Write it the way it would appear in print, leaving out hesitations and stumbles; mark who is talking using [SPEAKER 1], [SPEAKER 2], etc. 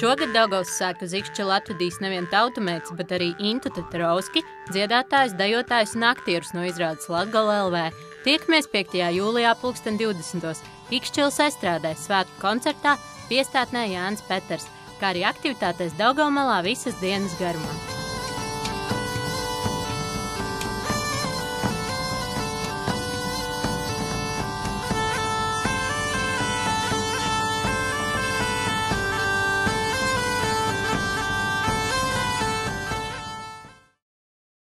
[SPEAKER 1] Šogad Daugavas svētku Zikšķilu atvedīs nevien tautumēts, bet arī Intu Tetrovski, dziedātājs, dejotājs un aktierus no izrādes Latgale LV. Tiekamies 5. jūlijā 2020. Ikšķilas aizstrādē svētku koncertā Piestātnē Jānis Peters, kā arī aktivitātēs Daugavmalā visas dienas garumā.